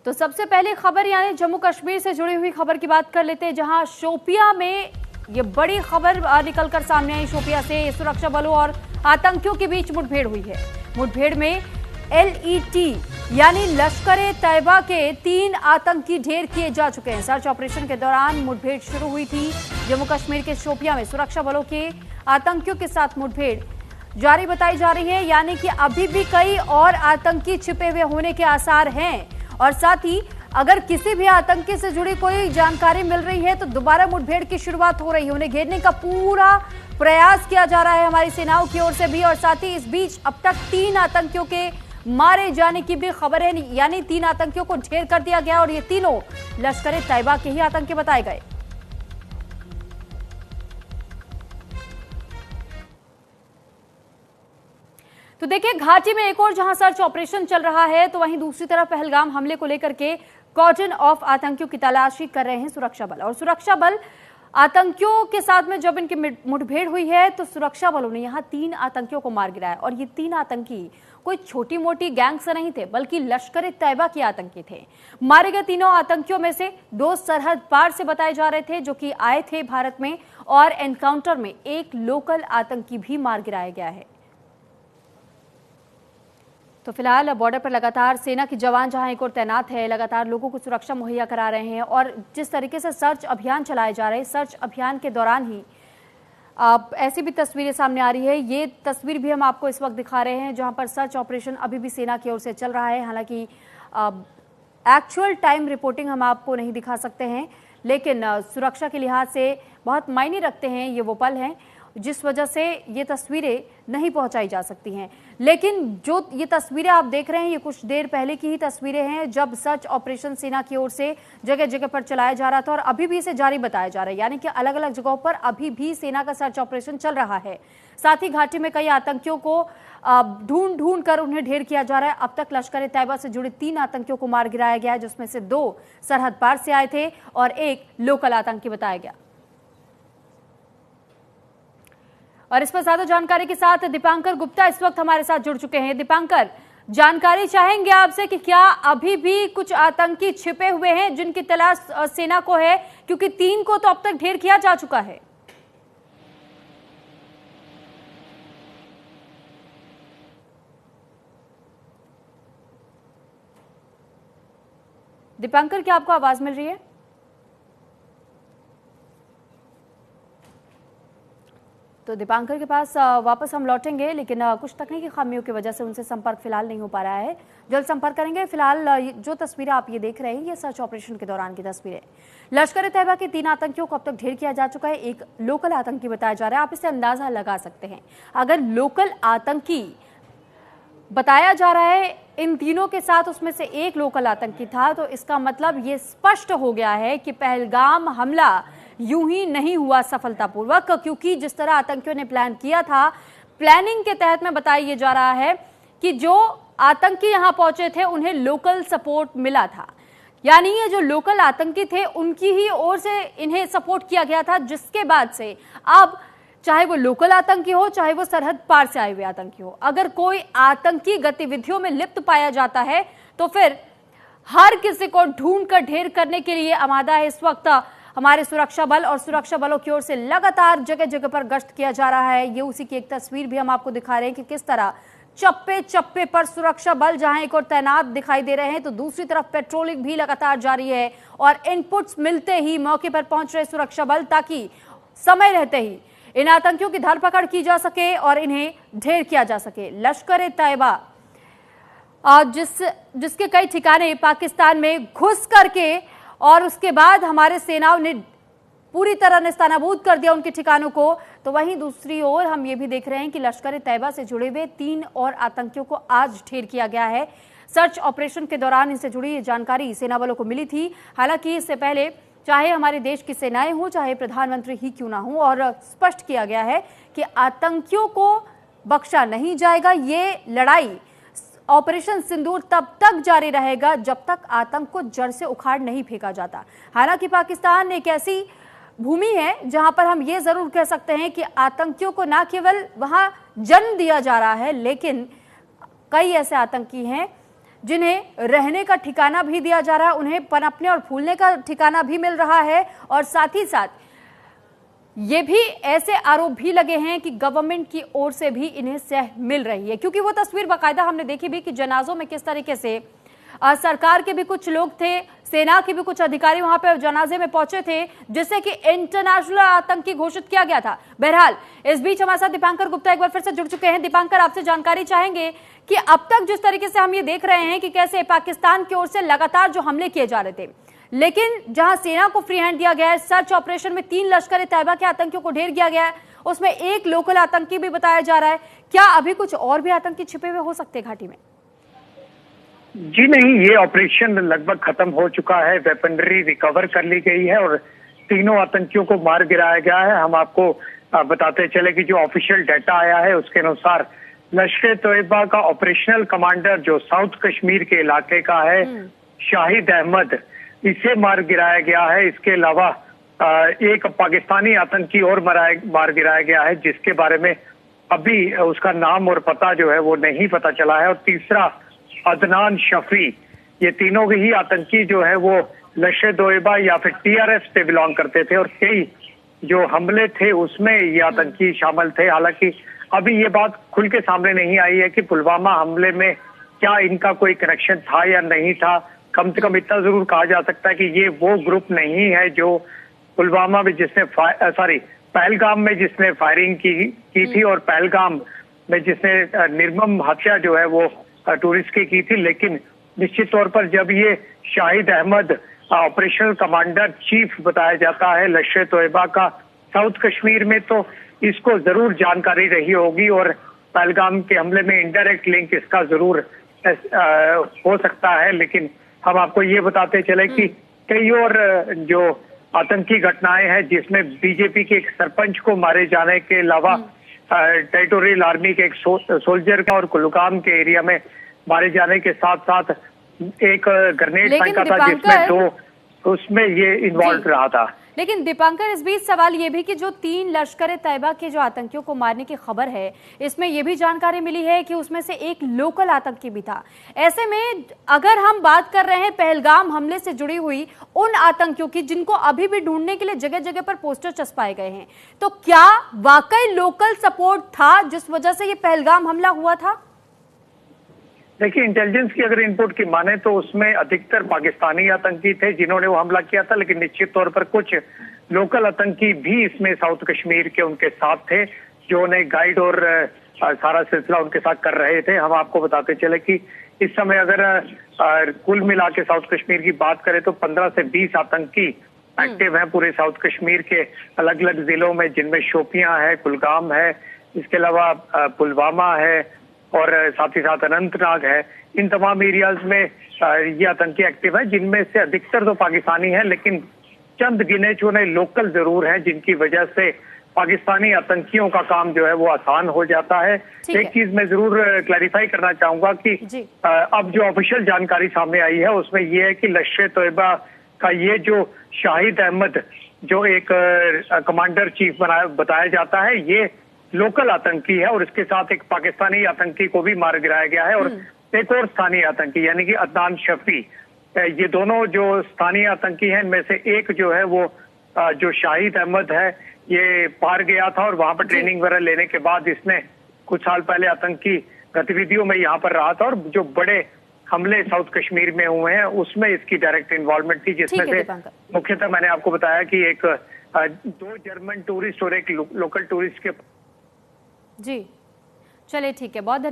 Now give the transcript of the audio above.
तो सबसे पहले खबर यानी जम्मू कश्मीर से जुड़ी हुई खबर की बात कर लेते हैं, जहां शोपिया में ये बड़ी खबर निकलकर सामने आई। शोपिया से सुरक्षा बलों और आतंकियों के बीच मुठभेड़ हुई है। मुठभेड़ में LET यानी लश्कर-ए तैयबा के 3 आतंकी ढेर किए जा चुके हैं। सर्च ऑपरेशन के दौरान मुठभेड़ शुरू हुई थी। जम्मू कश्मीर के शोपिया में सुरक्षा बलों के आतंकियों के साथ मुठभेड़ जारी बताई जा रही है, यानी कि अभी भी कई और आतंकी छिपे हुए होने के आसार हैं। और साथ ही अगर किसी भी आतंकी से जुड़ी कोई जानकारी मिल रही है तो दोबारा मुठभेड़ की शुरुआत हो रही है। उन्हें घेरने का पूरा प्रयास किया जा रहा है हमारी सेनाओं की ओर से भी। और साथ ही इस बीच अब तक 3 आतंकियों के मारे जाने की भी खबर है, यानी 3 आतंकियों को ढेर कर दिया गया और ये तीनों लश्कर-ए तैयबा के ही आतंकी बताए गए। तो देखिए, घाटी में एक और जहां सर्च ऑपरेशन चल रहा है, तो वहीं दूसरी तरफ पहलगाम हमले को लेकर के कॉर्डन ऑफ आतंकियों की तलाशी कर रहे हैं सुरक्षा बल। और सुरक्षा बल आतंकियों के साथ में जब इनकी मुठभेड़ हुई है तो सुरक्षा बलों ने यहां 3 आतंकियों को मार गिराया। और ये 3 आतंकी कोई छोटी मोटी गैंग से नहीं थे, बल्कि लश्कर-ए तैयबा के आतंकी थे। मारे गए तीनों आतंकियों में से 2 सरहद पार से बताए जा रहे थे, जो कि आए थे भारत में। और एनकाउंटर में एक लोकल आतंकी भी मार गिराया गया है। तो फिलहाल बॉर्डर पर लगातार सेना के जवान जहां एक और तैनात है, लगातार लोगों को सुरक्षा मुहैया करा रहे हैं। और जिस तरीके से सर्च अभियान चलाए जा रहे हैं, सर्च अभियान के दौरान ही ऐसी भी तस्वीरें सामने आ रही है। ये तस्वीर भी हम आपको इस वक्त दिखा रहे हैं, जहां पर सर्च ऑपरेशन अभी भी सेना की ओर से चल रहा है। हालांकि एक्चुअल टाइम रिपोर्टिंग हम आपको नहीं दिखा सकते हैं, लेकिन सुरक्षा के लिहाज से बहुत मायने रखते हैं ये वो पल हैं जिस वजह से ये तस्वीरें नहीं पहुंचाई जा सकती हैं। लेकिन जो ये तस्वीरें आप देख रहे हैं, ये कुछ देर पहले की ही तस्वीरें हैं, जब सर्च ऑपरेशन सेना की ओर से जगह जगह पर चलाया जा रहा था और अभी भी इसे जारी बताया जा रहा है। यानी कि अलग अलग जगहों पर अभी भी सेना का सर्च ऑपरेशन चल रहा है। साथ ही घाटी में कई आतंकियों को ढूंढ ढूंढ कर उन्हें ढेर किया जा रहा है। अब तक लश्कर-ए तैयबा से जुड़े 3 आतंकियों को मार गिराया गया है, जिसमें से 2 सरहद पार से आए थे और एक लोकल आतंकी बताया गया। और इस पर ज्यादा जानकारी के साथ दीपांकर गुप्ता इस वक्त हमारे साथ जुड़ चुके हैं। दीपांकर, जानकारी चाहेंगे आपसे कि क्या अभी भी कुछ आतंकी छिपे हुए हैं जिनकी तलाश सेना को है, क्योंकि 3 को तो अब तक ढेर किया जा चुका है। दीपांकर, क्या आपको आवाज मिल रही है? तो दीपांकर के पास वापस हम लौटेंगे, लेकिन कुछ तकनीकी खामियों की वजह से उनसे संपर्क फिलहाल नहीं हो पा रहा है। जल्द संपर्क करेंगे। फिलहाल जो तस्वीरें आप ये देख रहे हैं, ये सर्च ऑपरेशन के दौरान की तस्वीरें। लश्कर-ए तैयबा के 3 आतंकियों को अब तक ढेर किया जा चुका है। एक लोकल आतंकी बताया जा रहा है। आप इससे अंदाजा लगा सकते हैं, अगर लोकल आतंकी बताया जा रहा है इन तीनों के साथ उसमें से एक लोकल आतंकी था, तो इसका मतलब ये स्पष्ट हो गया है कि पहलगाम हमला यूं ही नहीं हुआ सफलतापूर्वक, क्योंकि जिस तरह आतंकियों ने प्लान किया था, प्लानिंग के तहत में बताया ये जा रहा है कि जो आतंकी यहां पहुंचे थे उन्हें लोकल सपोर्ट मिला था। यानी ये जो लोकल आतंकी थे उनकी ही ओर से इन्हें सपोर्ट किया गया था, जिसके बाद से अब चाहे वो लोकल आतंकी हो, चाहे वो सरहद पार से आए हुए आतंकी हो, अगर कोई आतंकी गतिविधियों में लिप्त पाया जाता है तो फिर हर किसी को ढूंढ कर ढेर करने के लिए आमादा है इस वक्त हमारे सुरक्षा बल। और सुरक्षा बलों की ओर से लगातार जगह जगह पर गश्त किया जा रहा है। ये उसी की एक तस्वीर भी हम आपको दिखा रहे हैं कि किस तरह चप्पे चप्पे पर सुरक्षा बल जहां एक और तैनात दिखाई दे रहे हैं, तो दूसरी तरफ पेट्रोलिंग भी लगातार जारी है। और इनपुट्स मिलते ही मौके पर पहुंच रहे सुरक्षा बल, ताकि समय रहते ही इन आतंकियों की धरपकड़ की जा सके और इन्हें ढेर किया जा सके। लश्कर-ए तैयबा जिसके कई ठिकाने पाकिस्तान में घुस करके और उसके बाद हमारे सेनाओं ने पूरी तरह नेस्तनाबूद कर दिया उनके ठिकानों को, तो वहीं दूसरी ओर हम ये भी देख रहे हैं कि लश्कर-ए तैयबा से जुड़े हुए 3 और आतंकियों को आज ढेर किया गया है। सर्च ऑपरेशन के दौरान इनसे जुड़ी जानकारी सेना बलों को मिली थी। हालांकि इससे पहले चाहे हमारे देश की सेनाएं हों, चाहे प्रधानमंत्री ही क्यों ना हो, और स्पष्ट किया गया है कि आतंकियों को बख्शा नहीं जाएगा। ये लड़ाई ऑपरेशन सिंदूर तब तक जारी रहेगा जब तक आतंक को जड़ से उखाड़ नहीं फेंका जाता। हालांकि पाकिस्तान एक ऐसी भूमि है जहां पर हम ये जरूर कह सकते हैं कि आतंकियों को न केवल वहां जन्म दिया जा रहा है, लेकिन कई ऐसे आतंकी हैं जिन्हें रहने का ठिकाना भी दिया जा रहा है, उन्हें पनपने और फूलने का ठिकाना भी मिल रहा है, और साथ ही साथ ये भी ऐसे आरोप भी लगे हैं कि गवर्नमेंट की ओर से भी इन्हें सह मिल रही है, क्योंकि वो तस्वीर बाकायदा हमने देखी भी कि जनाजों में किस तरीके से सरकार के भी कुछ लोग थे, सेना के भी कुछ अधिकारी वहां पे जनाजे में पहुंचे थे, जिससे कि इंटरनेशनल आतंकी घोषित किया गया था। बहरहाल इस बीच हमारे साथ दीपांकर गुप्ता एक बार फिर से जुड़ चुके हैं। दीपांकर, आपसे जानकारी चाहेंगे कि अब तक जिस तरीके से हम ये देख रहे हैं कि कैसे पाकिस्तान की ओर से लगातार जो हमले किए जा रहे थे, लेकिन जहां सेना को फ्री हैंड दिया गया है, सर्च ऑपरेशन में 3 लश्कर-ए-तैयबा के आतंकियों को ढेर किया गया है, उसमें एक लोकल आतंकी भी बताया जा रहा है। क्या अभी कुछ और भी आतंकी छिपे हुए हो सकते हैं घाटी में? जी नहीं, ये ऑपरेशन लगभग खत्म हो चुका है। वेपनरी रिकवर कर ली गई है और तीनों आतंकियों को मार गिराया गया है। हम आपको बताते चले कि जो ऑफिशियल डाटा आया है उसके अनुसार लश्कर-ए-तैयबा का ऑपरेशनल कमांडर जो साउथ कश्मीर के इलाके का है, शाहिद अहमद, इसे मार गिराया गया है। इसके अलावा एक पाकिस्तानी आतंकी और मार गिराया गया है, जिसके बारे में अभी उसका नाम और पता जो है वो नहीं पता चला है। और तीसरा अदनान शफी, ये तीनों ही आतंकी जो है वो लश्कर-ए-तैयबा या फिर टीआरएफ से बिलोंग करते थे और कई जो हमले थे उसमें ये आतंकी शामिल थे। हालांकि अभी ये बात खुल के सामने नहीं आई है कि पुलवामा हमले में क्या इनका कोई कनेक्शन था या नहीं था। कम से कम इतना जरूर कहा जा सकता है कि ये वो ग्रुप नहीं है जो पुलवामा में पहलगाम में जिसने फायरिंग की थी और पहलगाम में जिसने निर्मम हत्या जो है वो टूरिस्ट की थी। लेकिन निश्चित तौर पर जब ये Shahid Ahmed operational commander chief बताया जाता है लश्कर-ए-तैयबा का साउथ कश्मीर में, तो इसको जरूर जानकारी रही होगी और पहलगाम के हमले में इनडायरेक्ट लिंक इसका जरूर हो सकता है। लेकिन हम आपको ये बताते चले कि कई और जो आतंकी घटनाएं हैं जिसमें बीजेपी के एक सरपंच को मारे जाने के अलावा टेरिटोरियल आर्मी के एक सोल्जर का और कुलगाम के एरिया में मारे जाने के साथ साथ एक ग्रेनेड फेंका था जिसमें 2 उसमें ये इन्वॉल्व रहा था। लेकिन दीपांकर, इस बीच सवाल ये भी कि जो 3 लश्कर-ए-तैयबा के जो आतंकियों को मारने की खबर है, इसमें यह भी जानकारी मिली है कि उसमें से एक लोकल आतंकी भी था। ऐसे में अगर हम बात कर रहे हैं पहलगाम हमले से जुड़ी हुई उन आतंकियों की जिनको अभी भी ढूंढने के लिए जगह जगह पर पोस्टर चस्पाए गए हैं, तो क्या वाकई लोकल सपोर्ट था जिस वजह से ये पहलगाम हमला हुआ था? देखिए, इंटेलिजेंस की अगर इनपुट की माने तो उसमें अधिकतर पाकिस्तानी आतंकी थे जिन्होंने वो हमला किया था, लेकिन निश्चित तौर पर कुछ लोकल आतंकी भी इसमें साउथ कश्मीर के उनके साथ थे जो उन्हें गाइड और सारा सिलसिला उनके साथ कर रहे थे। हम आपको बताते चले कि इस समय अगर कुल मिला के साउथ कश्मीर की बात करें तो 15 से 20 आतंकी एक्टिव हैं पूरे साउथ कश्मीर के अलग अलग जिलों में, जिनमें शोपियां है, कुलगाम है, इसके अलावा पुलवामा है और साथ ही साथ अनंतनाग है। इन तमाम एरियाज में ये आतंकी एक्टिव है, जिनमें से अधिकतर तो पाकिस्तानी है, लेकिन चंद गिने चुने लोकल जरूर हैं जिनकी वजह से पाकिस्तानी आतंकियों का काम जो है वो आसान हो जाता है। एक चीज मैं जरूर क्लैरिफाई करना चाहूंगा कि अब जो ऑफिशियल जानकारी सामने आई है उसमें ये है कि लश्कर-ए-तैयबा का ये जो शाहिद अहमद जो एक कमांडर चीफ बताया जाता है, ये लोकल आतंकी है और इसके साथ एक पाकिस्तानी आतंकी को भी मार गिराया गया है और एक और स्थानीय आतंकी यानी कि अदनान शफी। ये दोनों जो स्थानीय आतंकी हैं इनमें से एक जो है वो जो शाहिद अहमद है ये पार गया था और वहां पर ट्रेनिंग वगैरह लेने के बाद इसने कुछ साल पहले आतंकी गतिविधियों में यहाँ पर रहा था और जो बड़े हमले साउथ कश्मीर में हुए हैं उसमें इसकी डायरेक्ट इन्वॉल्वमेंट थी, जिसमें से मुख्यतः मैंने आपको बताया कि एक 2 जर्मन टूरिस्ट और एक लोकल टूरिस्ट के। जी चलिए, ठीक है, बहुत धन्यवाद।